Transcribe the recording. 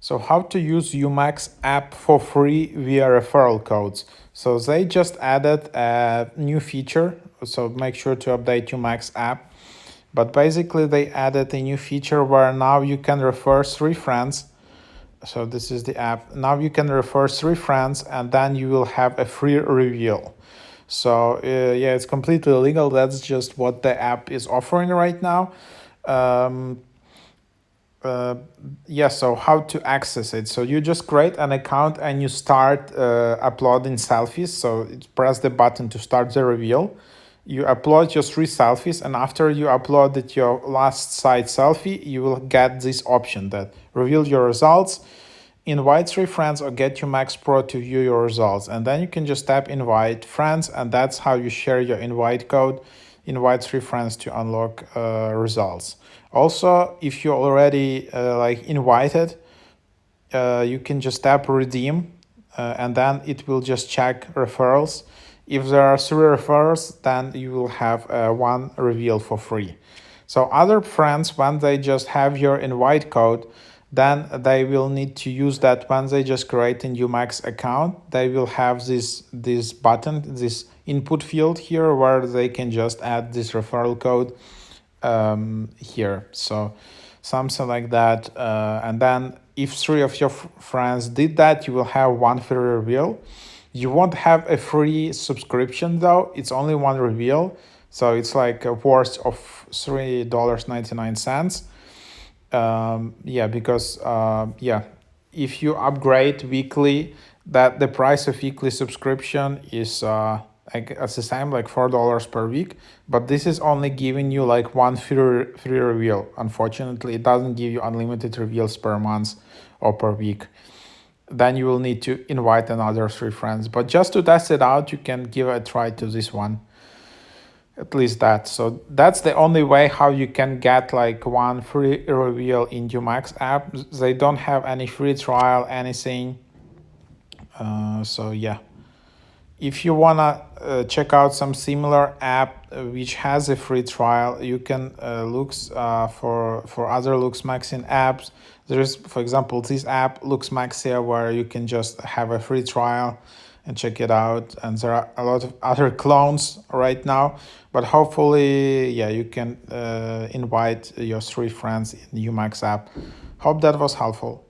So how to use UMAX app for free via referral codes. So they just added a new feature. So make sure to update UMAX app. But basically they added a new feature where now you can refer 3 friends. So this is the app. Now you can refer 3 friends and then you will have a free reveal. So yeah, it's completely legal. That's just what the app is offering right now. Yeah, so how to access it? So you just create an account and you start uploading selfies. So press the button to start the reveal. You upload your 3 selfies, and after you uploaded your last side selfie, you will get this option that reveal your results, invite 3 friends, or get UMAX Pro to view your results. And then you can just tap invite friends, and that's how you share your invite code. Invite 3 friends to unlock results. Also, if you already invited, you can just tap redeem, and then it will just check referrals. If there are 3 referrals, then you will have 1 reveal for free. So other friends, when they just have your invite code, then they will need to use that. When they just create a UMAX account, they will have this button, this input field here, where they can just add this referral code here. So something like that. And then if 3 of your friends did that, you will have 1 free reveal. You won't have a free subscription though. It's only 1 reveal. So it's like a worth of $3.99. Yeah, because yeah, if you upgrade weekly, that the price of weekly subscription is it's the same, like $4 per week, but this is only giving you like 1 free reveal. Unfortunately, it doesn't give you unlimited reveals per month or per week. Then you will need to invite another 3 friends, but just to test it out, you can give a try to this one, at least that. So that's the only way how you can get like 1 free reveal in UMAX app. They don't have any free trial, anything. So yeah, if you wanna check out some similar app which has a free trial, you can look for other LuxMaxin apps. There is, for example, this app LuxMaxia, where you can just have a free trial and check it out. And there are a lot of other clones right now, but hopefully, yeah, you can invite your 3 friends in the UMAX app. Hope that was helpful.